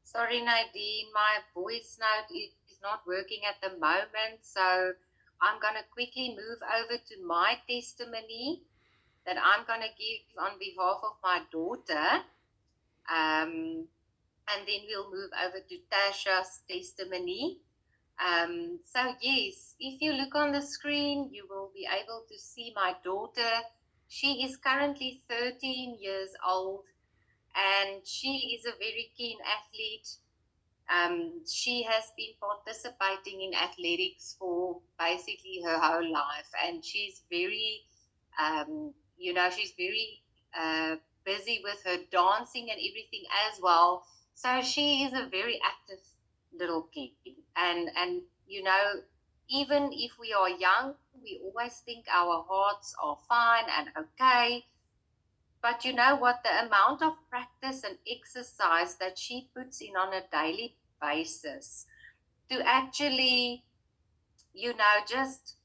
Sorry, Nadine, my voice note is not working at the moment, so I'm going to quickly move over to my testimony that I'm going to give on behalf of my daughter. And then we'll move over to Tasha's testimony. So yes, if you look on the screen, you will be able to see my daughter. She is currently 13 years old, and she is a very keen athlete. She has been participating in athletics for basically her whole life, and she's very, she's very busy with her dancing and everything as well. So she is a very active little kid, and even if we are young, we always think our hearts are fine and okay. But you know what? The amount of practice and exercise that she puts in on a daily basis to actually, just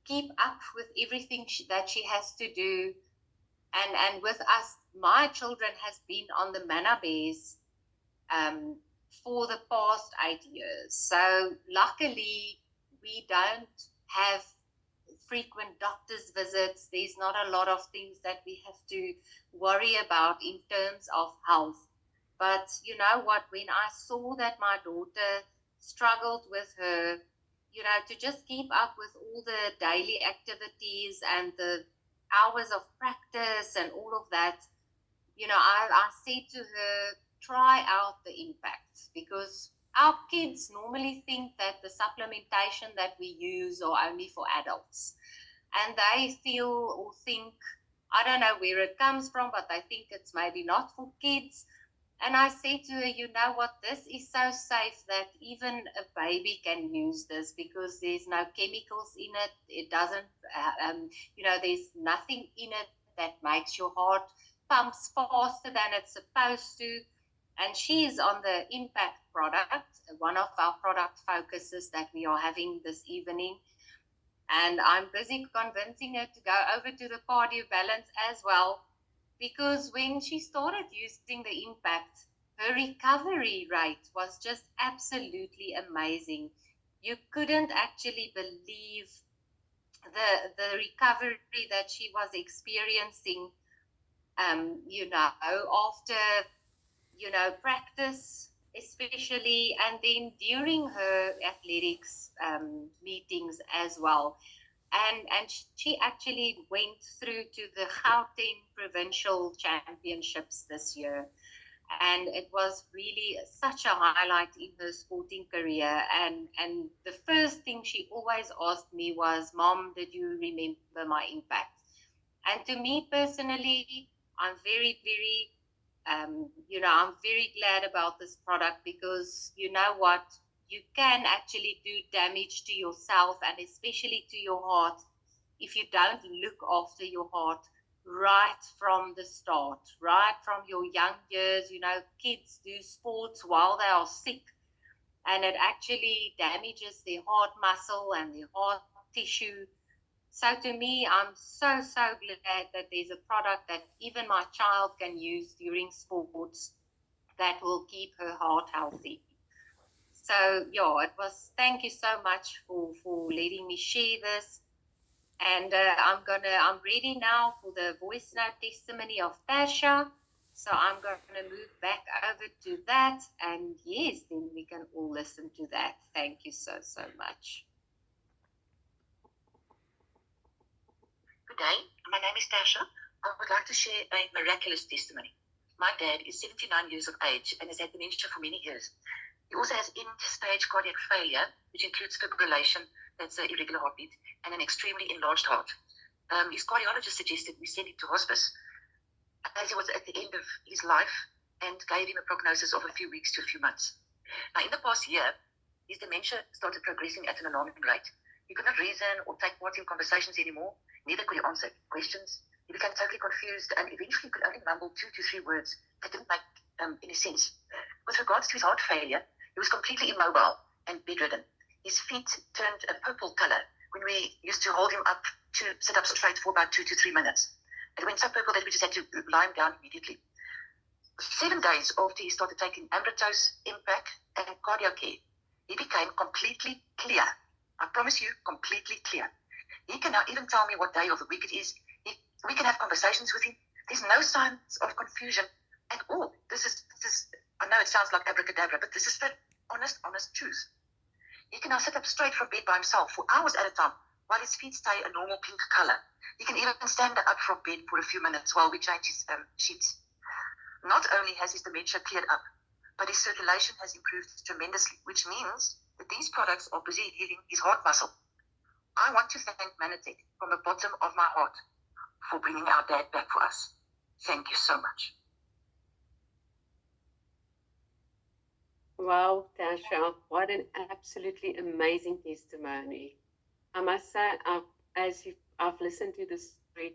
keep up with everything that she has to do. And with us, my children has been on the Manna Bears for the past 8 years. So luckily, we don't have frequent doctor's visits. There's not a lot of things that we have to worry about in terms of health. But you know what? When I saw that my daughter struggled with her, to just keep up with all the daily activities and the hours of practice and all of that, I said to her, try out the impact, because our kids normally think that the supplementation that we use are only for adults. And they feel or think, I don't know where it comes from, but they think it's maybe not for kids. And I said to her, you know what, this is so safe that even a baby can use this, because there's no chemicals in it. It doesn't, there's nothing in it that makes your heart pumps faster than it's supposed to. And she is on the Impact product, one of our product focuses that we are having this evening. And I'm busy convincing her to go over to the Cardio Balance as well, because when she started using the Impact, her recovery rate was just absolutely amazing. You couldn't actually believe the recovery that she was experiencing, after, practice especially, and then during her athletics meetings as well. And she actually went through to the Gauteng Provincial Championships this year. And it was really such a highlight in her sporting career. And the first thing she always asked me was, Mom, did you remember my Impact? And to me personally, I'm very, very, I'm very glad about this product, because you know what? You can actually do damage to yourself and especially to your heart if you don't look after your heart right from the start, right from your young years. Kids do sports while they are sick, and it actually damages their heart muscle and their heart tissue. So to me, I'm so, so glad that there's a product that even my child can use during sports that will keep her heart healthy. So thank you so much for letting me share this. And I'm ready now for the voice note testimony of Tasha. So I'm going to move back over to that. And yes, then we can all listen to that. Thank you so, so much. Good day. My name is Tasha. I would like to share a miraculous testimony. My dad is 79 years of age and has had dementia for many years. He also has end-stage cardiac failure, which includes fibrillation, that's an irregular heartbeat, and an extremely enlarged heart. His cardiologist suggested we send him to hospice, as he was at the end of his life, and gave him a prognosis of a few weeks to a few months. Now, in the past year, his dementia started progressing at an alarming rate. He could not reason or take part in conversations anymore. Neither could he answer questions. He became totally confused and eventually could only mumble 2 to 3 words that didn't make any sense. With regards to his heart failure, he was completely immobile and bedridden. His feet turned a purple color when we used to hold him up to sit up straight for about 2 to 3 minutes. It went so purple that we just had to lie him down immediately. 7 days after he started taking Ambrose, Impact, and Cardio Care, he became completely clear. I promise you, completely clear. He can now even tell me what day of the week it is. We can have conversations with him. There's no signs of confusion at all. This is, I know it sounds like abracadabra, but this is the honest truth. He can now sit up straight from bed by himself for hours at a time while his feet stay a normal pink color. He can even stand up from bed for a few minutes while we change his sheets. Not only has his dementia cleared up, but his circulation has improved tremendously, which means that these products are busy healing his heart muscle. I want to thank Manatech from the bottom of my heart for bringing our dad back for us. Thank you so much. Wow, Tasha, what an absolutely amazing testimony. I must say, I've listened to this story,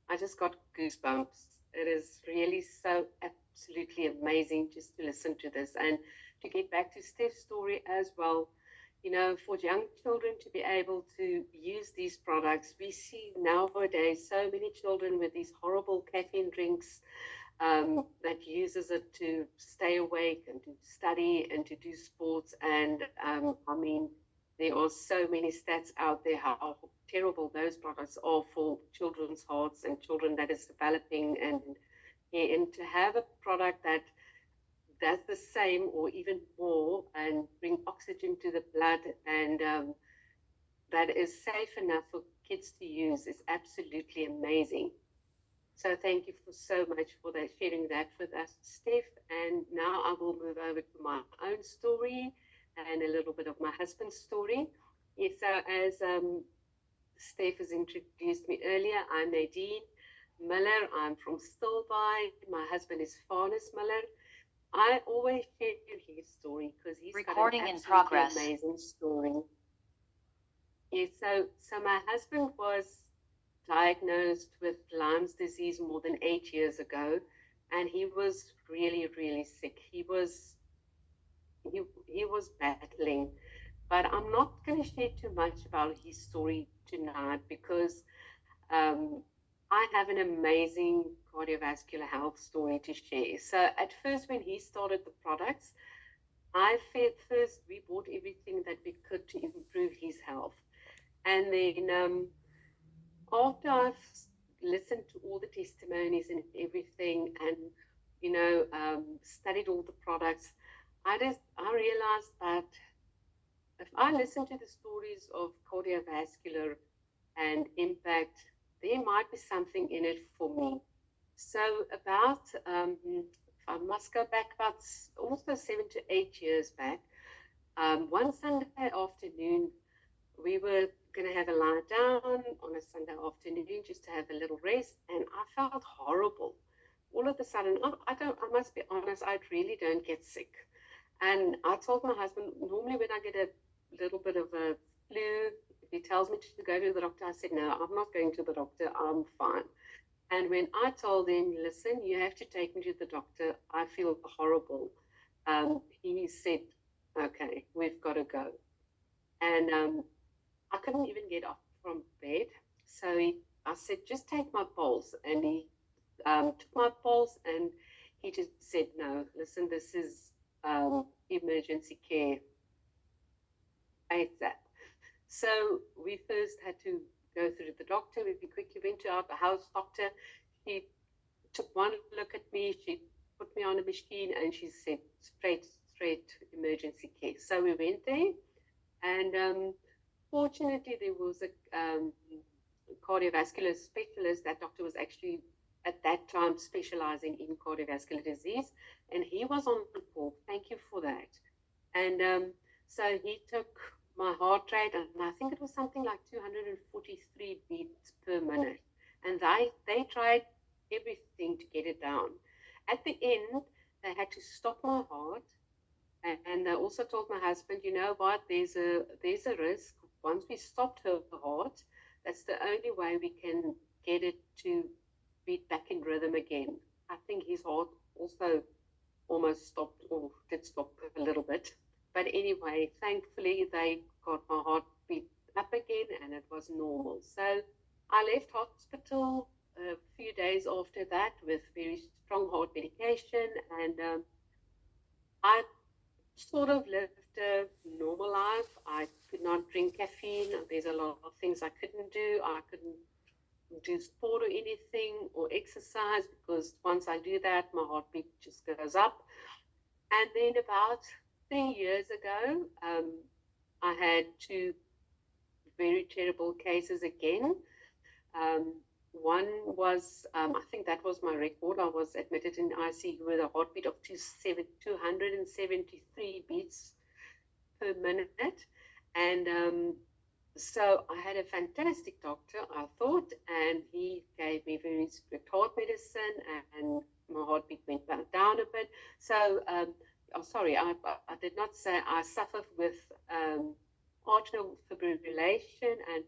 I just got goosebumps. It is really so absolutely amazing just to listen to this. And to get back to Steph's story as well, you know, for young children to be able to use these products, we see nowadays so many children with these horrible caffeine drinks, that uses it to stay awake and to study and to do sports. And I mean, there are so many stats out there how terrible those products are for children's hearts and children that is developing. And to have a product that does the same or even more and bring oxygen to the blood and that is safe enough for kids to use is absolutely amazing. So thank you so much for that, sharing that with us, Steph. And now I will move over to my own story and a little bit of my husband's story. Yes, so as Steph has introduced me earlier, I'm Nadine Miller. I'm from Stilbaai. My husband is Farnes Miller. I always share his story because he's Recording got an in progress. amazing story. Yes, so my husband was diagnosed with Lyme's disease more than 8 years ago, and he was really, really sick. He was battling, but I'm not going to share too much about his story tonight because I have an amazing cardiovascular health story to share. So at first, when he started the products, we bought everything that we could to improve his health, and then after I've listened to all the testimonies and everything, and studied all the products, I realized that if I listen to the stories of cardiovascular and impact, there might be something in it for me. So about, if I must go back about also 7 to 8 years back, one Sunday afternoon, we were going to have a lie down on a Sunday afternoon just to have a little rest, and I felt horrible. All of a sudden, I must be honest, I really don't get sick. And I told my husband, normally when I get a little bit of a flu, if he tells me to go to the doctor, I said, no, I'm not going to the doctor, I'm fine. And when I told him, listen, you have to take me to the doctor, I feel horrible, he said, okay, we've got to go. And I couldn't even get up from bed. So I said, just take my pulse. And he took my pulse and he just said, no, listen, this is emergency care ASAP. So we first had to go through the doctor. We quickly went to our house doctor. She took one look at me. She put me on a machine and she said, straight emergency care. So we went there, and fortunately, there was a cardiovascular specialist. That doctor was actually at that time specializing in cardiovascular disease, and he was on call. Thank you for that. And so he took my heart rate, and I think it was something like 243 beats per minute. And they tried everything to get it down. At the end, they had to stop my heart. And they also told my husband, you know what, there's a risk. Once we stopped her heart, that's the only way we can get it to beat back in rhythm again. I think his heart also almost stopped, or did stop a little bit. But anyway, thankfully, they got my heart beat up again and it was normal. So I left hospital a few days after that with very strong heart medication, and I sort of lived a normal life. I could not drink caffeine. There's a lot of things I couldn't do. I couldn't do sport or anything or exercise because once I do that, my heartbeat just goes up. And then about 3 years ago, I had two very terrible cases again. Um, one was, I think that was my record. I was admitted in ICU with a heartbeat of 273 beats per minute. And so I had a fantastic doctor, I thought, and he gave me very strict heart medicine, and my heartbeat went down a bit. So, sorry, I did not say I suffer with atrial fibrillation and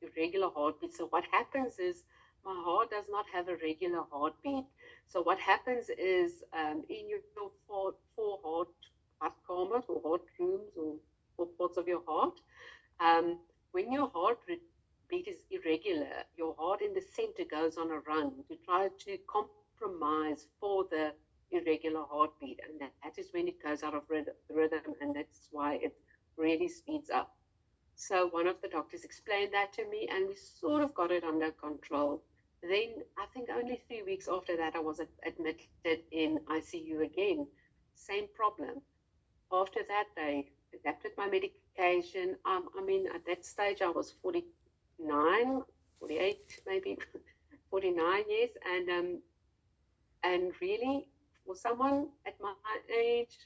irregular heartbeat. So what happens is my heart does not have a regular heartbeat. So what happens is in your four heart chambers or heart rooms or parts of your heart, when your heart beat is irregular, your heart in the center goes on a run to try to compromise for the irregular heartbeat, and that is when it goes out of rhythm, and that's why it really speeds up. So one of the doctors explained that to me, and we sort of got it under control. Then I think only 3 weeks after that, I was admitted in ICU again. Same problem. After that, they adapted my medication. I mean, at that stage, I was 49, 48, maybe 49 years, and really, for someone at my age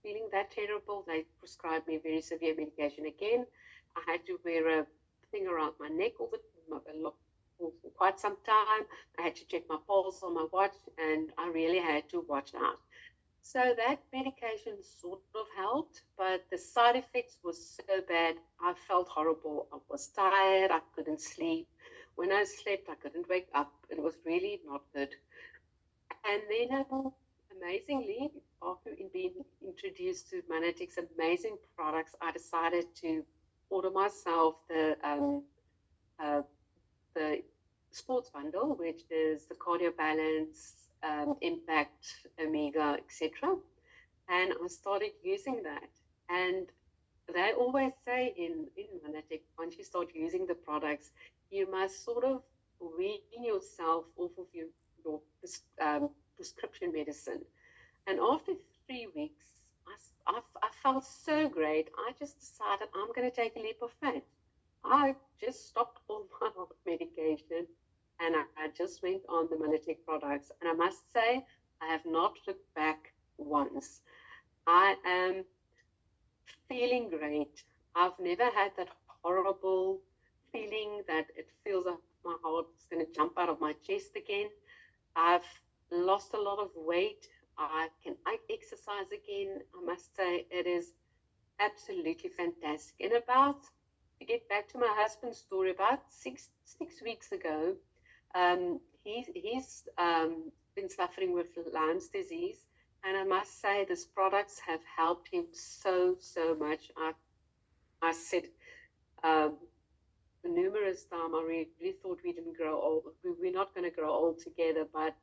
feeling that terrible, they prescribed me very severe medication again. I had to wear a thing around my neck for quite some time. I had to check my pulse on my watch, and I really had to watch out. So that medication sort of helped, but the side effects were so bad. I felt horrible. I was tired. I couldn't sleep. When I slept, I couldn't wake up. It was really not good. And then, amazingly, after being introduced to Manatic's amazing products, I decided to order myself the sports bundle, which is the cardio balance, impact, omega, etc. And I started using that. And they always say in Manatic, once you start using the products, you must sort of wean yourself off of your prescription medicine. And after 3 weeks, I felt so great. I just decided I'm going to take a leap of faith. I just stopped all my medication and I just went on the Manatic products. And I must say, I have not looked back once. I am feeling great. I've never had that horrible feeling that it feels like my heart is going to jump out of my chest again. I've lost a lot of weight. I exercise again. I must say it is absolutely fantastic. And to get back to my husband's story, about six weeks ago, he's been suffering with Lyme's disease. And I must say, these products have helped him so much. I said numerous times, I really thought we didn't grow old. We're not going to grow old together. But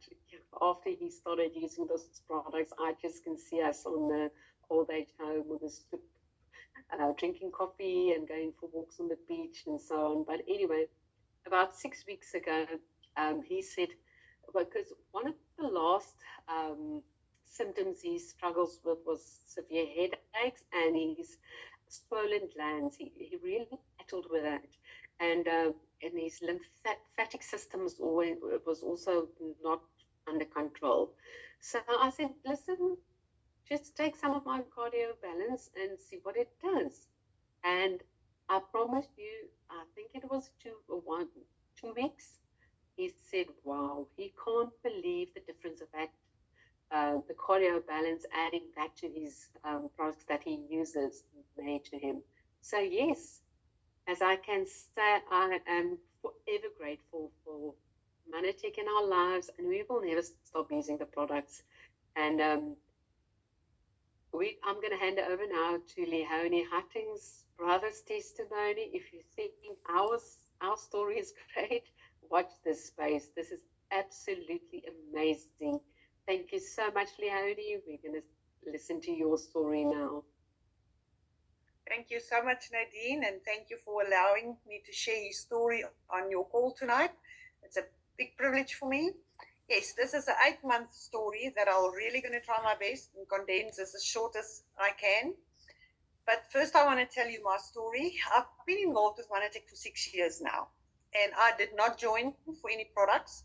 after he started using those products, I just can see us on the old age home with us drinking coffee and going for walks on the beach and so on. But anyway, about 6 weeks ago, he said, because one of the last symptoms he struggles with was severe headaches and his swollen glands. He really battled with that. And his lymphatic system was also not under control. So I said, listen, just take some of my cardio balance and see what it does. And I promise you, I think it was 2 weeks. He said, wow, he can't believe the difference of that. The cardio balance, adding that to his products that he uses, made to him. So yes, as I can say, I am forever grateful for Manatic in our lives, and we will never stop using the products. And I'm going to hand it over now to Leonie Hutting's brother's testimony. If you think our story is great, watch this space. This is absolutely amazing. Thank you so much, Leonie. We're going to listen to your story now. Thank you so much, Nadine, and thank you for allowing me to share his story on your call tonight. It's a big privilege for me. Yes, this is an 8-month story that I'm really going to try my best and condense as short as I can. But first, I want to tell you my story. I've been involved with Manatech for 6 years now, and I did not join for any products.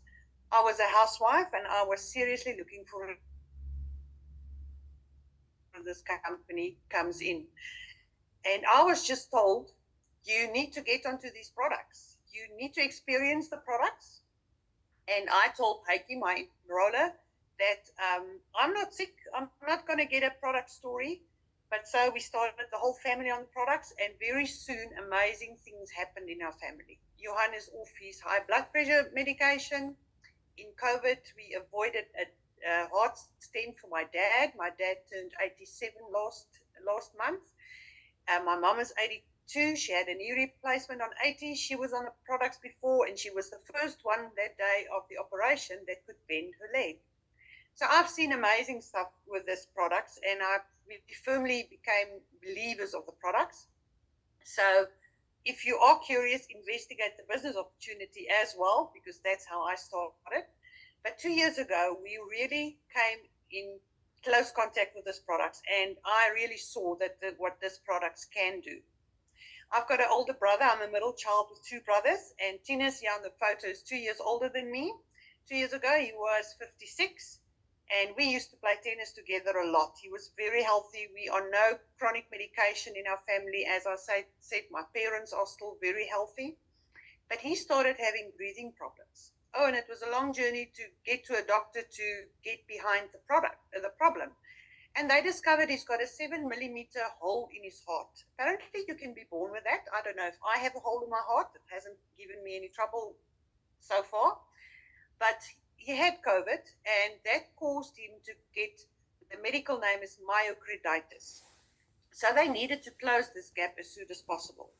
I was a housewife, and I was seriously looking for this company comes in. And I was just told, you need to get onto these products. You need to experience the products. And I told Heike, my enroller, that I'm not sick. I'm not going to get a product story. But so we started the whole family on the products, and very soon amazing things happened in our family. Johan is off his high blood pressure medication. In COVID, we avoided a heart stent for my dad. My dad turned 87 last month. My mom is 82. She had a knee replacement on 80. She was on the products before, and she was the first one that day of the operation that could bend her leg. So I've seen amazing stuff with this products, and we firmly became believers of the products. So if you are curious, investigate the business opportunity as well, because that's how I started. But 2 years ago, we really came in close contact with this products, and I really saw that what this products can do. I've got an older brother. I'm a middle child with 2 brothers, and Tina's here on the photo is 2 years older than me. 2 years ago, he was 56, and we used to play tennis together a lot. He was very healthy. We are no chronic medication in our family. As I said, my parents are still very healthy, but he started having breathing problems. Oh, and it was a long journey to get to a doctor to get behind the problem. And they discovered he's got a 7 millimeter hole in his heart. Apparently, you can be born with that. I don't know if I have a hole in my heart. It hasn't given me any trouble so far. But he had COVID, and that caused him to get, the medical name is myocarditis. So they needed to close this gap as soon as possible.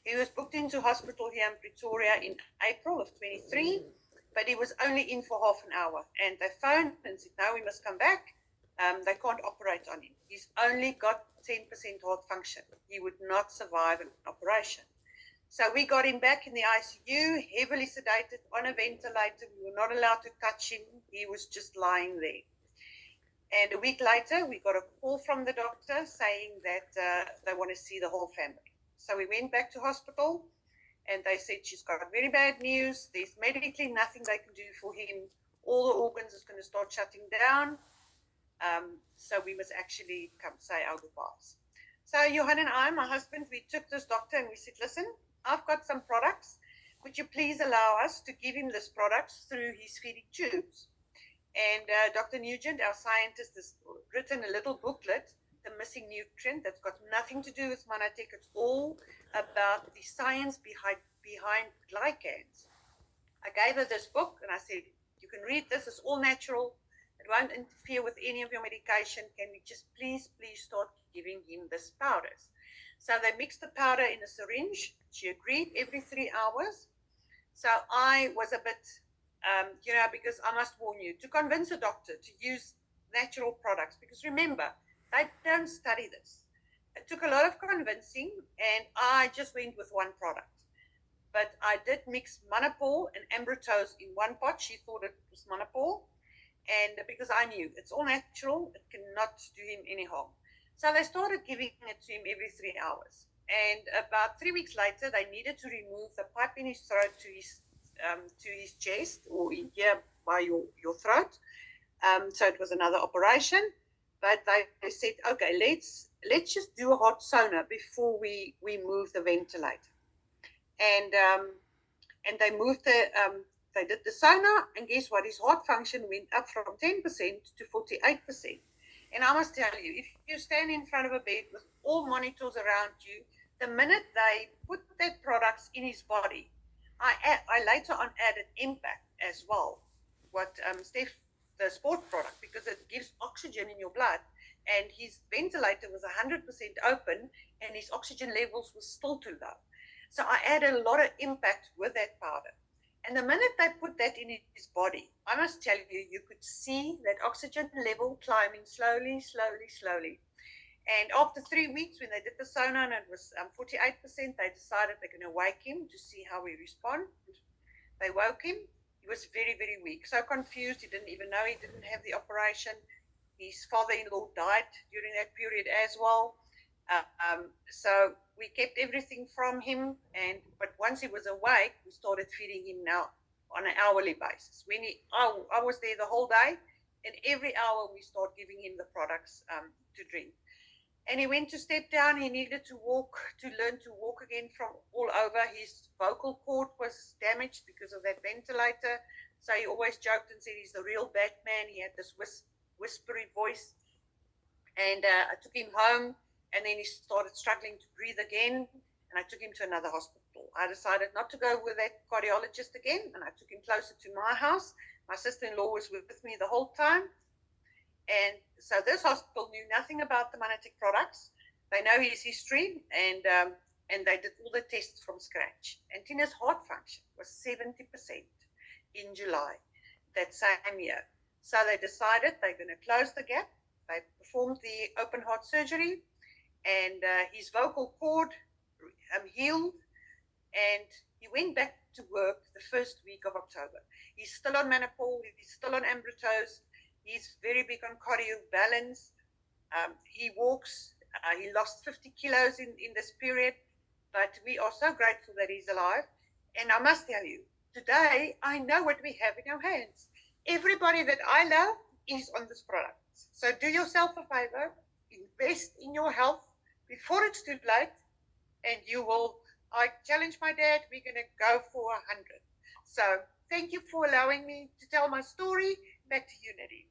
He was booked into hospital here in Pretoria in April of 23, but he was only in for half an hour. And they phoned and said, no, we must come back. They can't operate on him. He's only got 10% heart function. He would not survive an operation. So we got him back in the ICU, heavily sedated, on a ventilator. We were not allowed to touch him. He was just lying there. And a week later, we got a call from the doctor saying that they want to see the whole family. So we went back to hospital, and they said, she's got very bad news. There's medically nothing they can do for him. All the organs is going to start shutting down. So we must actually come say our goodbyes. So Johan and I, my husband, we took this doctor and we said, listen, I've got some products. Could you please allow us to give him this products through his feeding tubes? And Dr. Nugent, our scientist, has written a little booklet, The Missing Nutrient, that's got nothing to do with Manatech. It's all about the science behind glycans. I gave her this book and I said, you can read this, it's all natural. It won't interfere with any of your medication. Can we just please start giving him this powders? So they mixed the powder in a syringe. She agreed every 3 hours. So I was a bit, because I must warn you, to convince a doctor to use natural products, because remember, they don't study this. It took a lot of convincing, and I just went with one product. But I did mix Monopol and Ambrotos in one pot. She thought it was Monopol. And because I knew it's all natural, it cannot do him any harm. So they started giving it to him every 3 hours. And about 3 weeks later, they needed to remove the pipe in his throat to his chest, or in here by your throat. So it was another operation. But they said, okay, let's just do a hot sauna before we move the ventilator. And they moved they did the sauna, and guess what? His heart function went up from 10% to 48%. And I must tell you, if you stand in front of a bed with all monitors around you, the minute they put that products in his body, I later on added Impact as well, what Steph, the sport product, because it gives oxygen in your blood. And his ventilator was 100% open, and his oxygen levels were still too low. So I added a lot of Impact with that powder. And the minute they put that in his body, I must tell you, you could see that oxygen level climbing slowly, slowly, slowly. And after 3 weeks, when they did the sonar and it was 48%, they decided they're going to wake him to see how he responds. They woke him. He was very, very weak, so confused. He didn't even know he didn't have the operation. His father-in-law died during that period as well. So we kept everything from him, but once he was awake, we started feeding him now on an hourly basis. I was there the whole day, and every hour we start giving him the products to drink. And he went to step down. He needed to learn to walk again from all over. His vocal cord was damaged because of that ventilator. So he always joked and said he's the real Batman. He had this whispery voice. And I took him home, and then he started struggling to breathe again. And I took him to another hospital. I decided not to go with that cardiologist again, and I took him closer to my house. My sister-in-law was with me the whole time. And so this hospital knew nothing about the Manatic products. They know his history, and they did all the tests from scratch. And Tina's heart function was 70% in July that same year. So they decided they're going to close the gap. They performed the open heart surgery, and his vocal cord healed, and he went back to work the first week of October. He's still on Manopol, he's still on Ambritose. He's very big on cardio balance. He walks. He lost 50 kilos in this period, but we are so grateful that he's alive. And I must tell you, today I know what we have in our hands. Everybody that I love is on this product. So do yourself a favor, invest in your health before it's too late, and you will. I challenge my dad, we're going to go for 100. So thank you for allowing me to tell my story. Back to you, Nadine.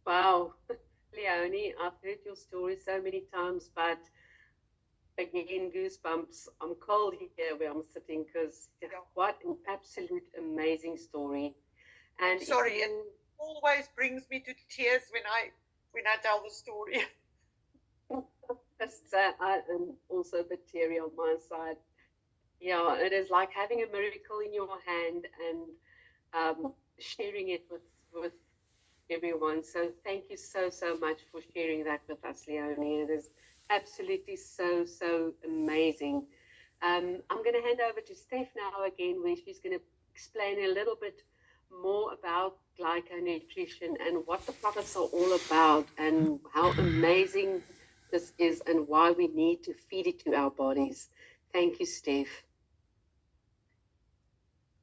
Wow, Leonie, I've heard your story so many times, but again, goosebumps. I'm cold here where I'm sitting because what an absolute amazing story. And sorry, it always brings me to tears when I tell the story. I am also a bit teary on my side. Yeah, it is like having a miracle in your hand and sharing it with everyone. So thank you so much for sharing that with us, Leonie. It is absolutely so amazing. I'm going to hand over to Steph now again, where she's going to explain a little bit more about glyconutrition and what the products are all about and how amazing this is and why we need to feed it to our bodies. Thank you, Steph.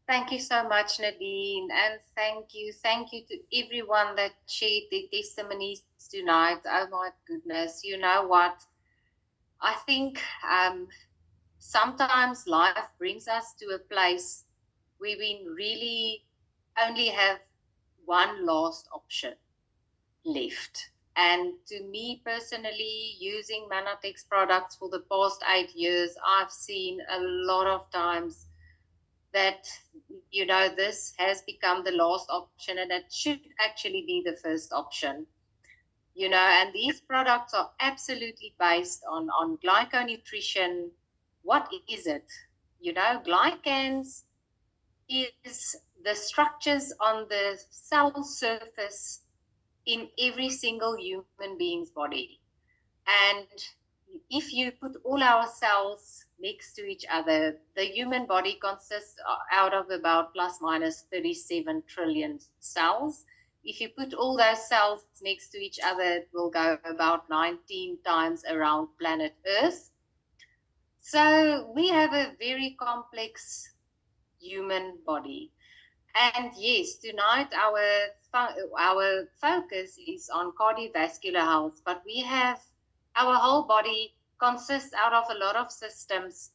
Thank you so much, Nadine, and thank you to everyone that shared their testimonies tonight. Oh my goodness, you know what? I think sometimes life brings us to a place where we really only have one last option left. And to me personally, using Manatex products for the past 8 years, I've seen a lot of times that, you know, this has become the last option, and it should actually be the first option. You know, and these products are absolutely based on glyconutrition. What is it? You know, glycans is the structures on the cell surface in every single human being's body. And if you put all our cells next to each other, the human body consists out of about plus minus 37 trillion cells. If you put all those cells next to each other, it will go about 19 times around planet Earth. So we have a very complex human body. And yes, tonight our focus is on cardiovascular health, but we have our whole body consists out of a lot of systems: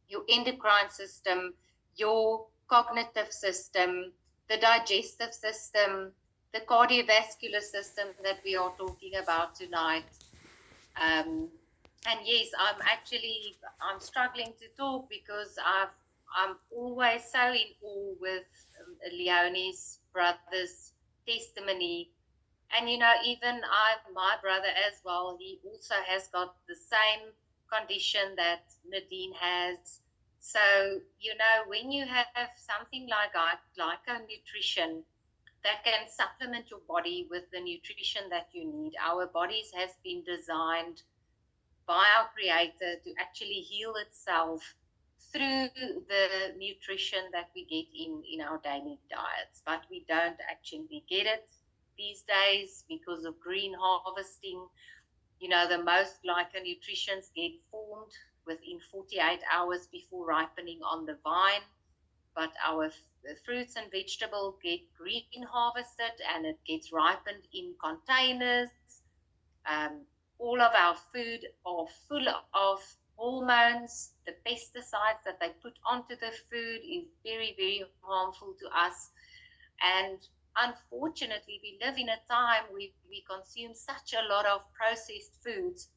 your endocrine system, your cognitive system, the digestive system, the cardiovascular system that we are talking about tonight. And yes, I'm struggling to talk because I'm always so in awe with Leonie's brother's testimony. And, you know, even my brother as well, he also has got the same condition that Nadine has. So, when you have something like glyconutrition that can supplement your body with the nutrition that you need, our bodies has been designed by our creator to actually heal itself through the nutrition that we get in our daily diets. But we don't actually get it these days because of green harvesting. The most glyconutrients get formed within 48 hours before ripening on the vine, but our fruits and vegetables get green harvested and it gets ripened in containers. Um, all of our food are full of hormones. The pesticides that they put onto the food is very, very harmful to us. And unfortunately, we live in a time where we consume such a lot of processed foods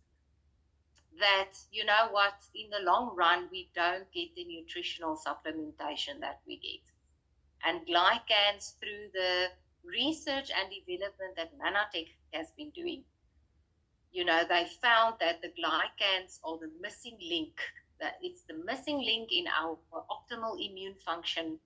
that, in the long run, we don't get the nutritional supplementation that we get. And glycans, through the research and development that Manatech has been doing, they found that the glycans are the missing link, that it's the missing link in our optimal immune function.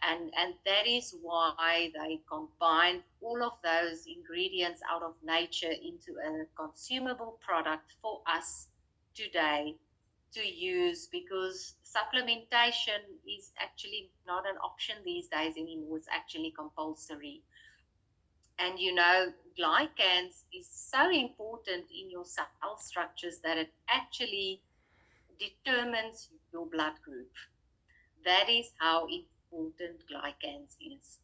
And that is why they combined all of those ingredients out of nature into a consumable product for us today to use, because supplementation is actually not an option these days anymore. It's actually compulsory. And glycans is so important in your cell structures that it actually determines your blood group. That is how important glycans is.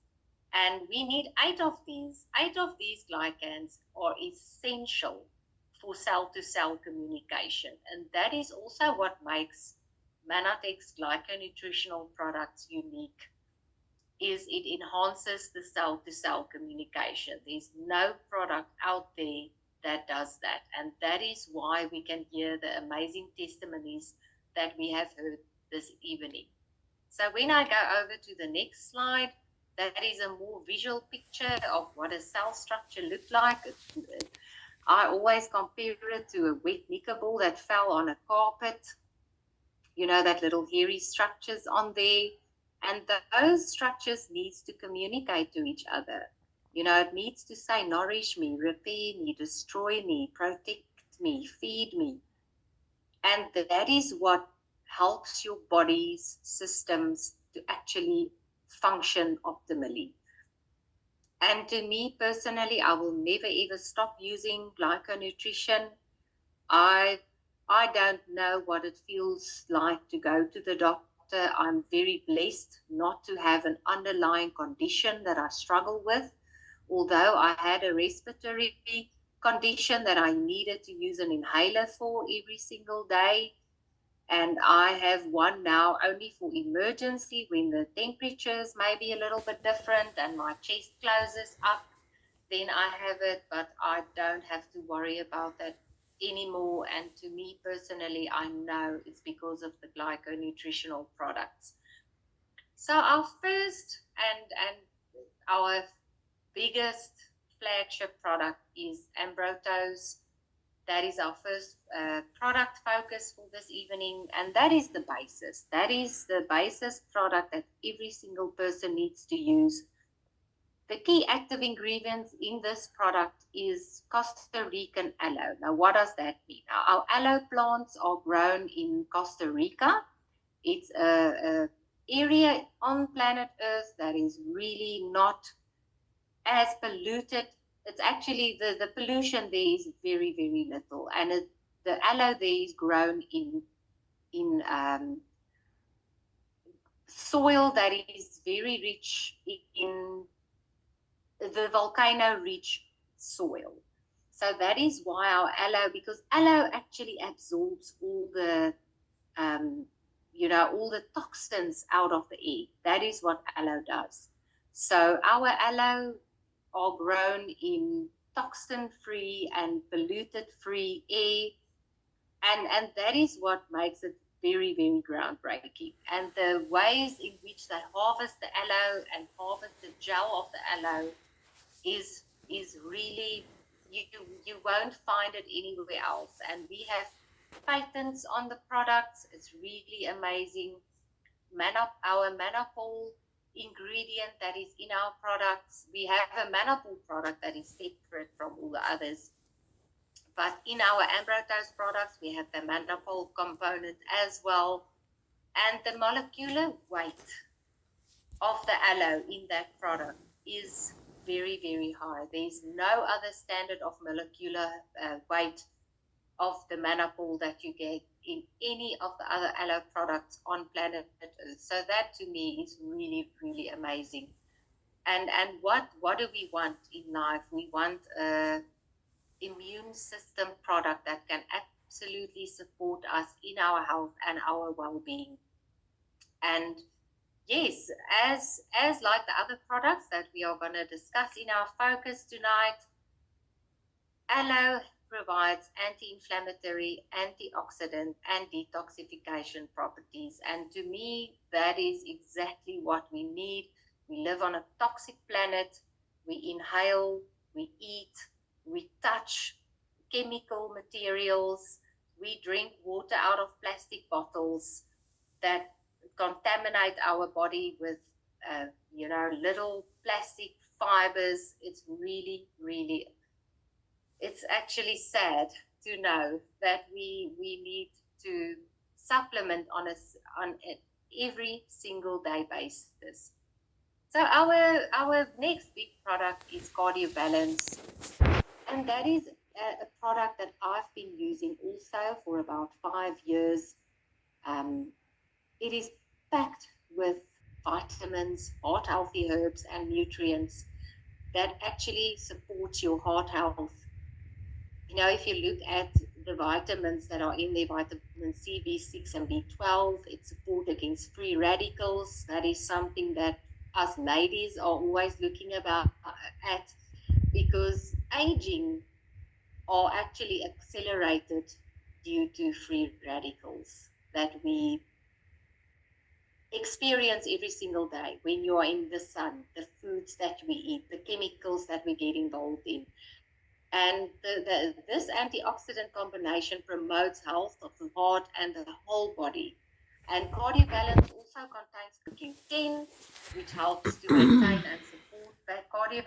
And we need 8 of these. 8 of these glycans are essential for cell-to-cell communication. And that is also what makes Manatech's glyconutritional products unique, is it enhances the cell-to-cell communication. There's no product out there that does that. And that is why we can hear the amazing testimonies that we have heard this evening. So when I go over to the next slide, that is a more visual picture of what a cell structure looked like. I always compare it to a wet knickerball that fell on a carpet. That little hairy structures on there. And those structures needs to communicate to each other. It needs to say, nourish me, repair me, destroy me, protect me, feed me. And that is what helps your body's systems to actually function optimally. And to me personally, I will never ever stop using glyconutrition. I don't know what it feels like to go to the doctor. I'm very blessed not to have an underlying condition that I struggle with, although I had a respiratory condition that I needed to use an inhaler for every single day. And I have one now only for emergency when the temperatures may be a little bit different and my chest closes up, then I have it, but I don't have to worry about that anymore. And to me personally, I know it's because of the glyconutritional products. So our first and our biggest flagship product is Ambrotose. That is our first product focus for this evening, and that is the basis. That is the basis product that every single person needs to use. The key active ingredients in this product is Costa Rican aloe. Now, what does that mean? Our aloe plants are grown in Costa Rica. It's a area on planet Earth that is really not as polluted. It's actually the pollution there is very, very little, and the aloe there is grown in soil that is very rich in the volcano rich soil. So that is why our aloe, because aloe actually absorbs all the all the toxins out of the air. That is what aloe does. So our aloe are grown in toxin-free and polluted-free air, and that is what makes it very, very groundbreaking. And the ways in which they harvest the aloe and harvest the gel of the aloe is really, you won't find it anywhere else. And we have patents on the products. It's really amazing. Our Manapol ingredient that is in our products. We have a Manapol product that is separate from all the others. But in our Ambrotose products, we have the Manapol component as well. And the molecular weight of the aloe in that product is very, very high. There's no other standard of molecular weight of the Manapol that you get in any of the other aloe products on planet Earth. So that to me is really, really amazing. And what do we want in life? We want a immune system product that can absolutely support us in our health and our well-being. And yes, as like the other products that we are going to discuss in our focus tonight, aloe provides anti-inflammatory, antioxidant, and detoxification properties. And to me, that is exactly what we need. We live on a toxic planet. We inhale, we eat, we touch chemical materials, we drink water out of plastic bottles that contaminate our body with, little plastic fibers. It's really, really, it's actually sad to know that we need to supplement on an every single day basis. So our next big product is Cardio Balance, and that is a product that I've been using also for about 5 years. It is packed with vitamins, heart healthy herbs, and nutrients that actually support your heart health. If you look at the vitamins that are in there, vitamin C, B6, and B12, it supports against free radicals. That is something that us ladies are always looking at, because aging are actually accelerated due to free radicals that we experience every single day when you are in the sun, the foods that we eat, the chemicals that we get involved in. And this antioxidant combination promotes health of the heart and the whole body. And Cardio Balance also contains Q10, which helps to maintain and support that cardiovascular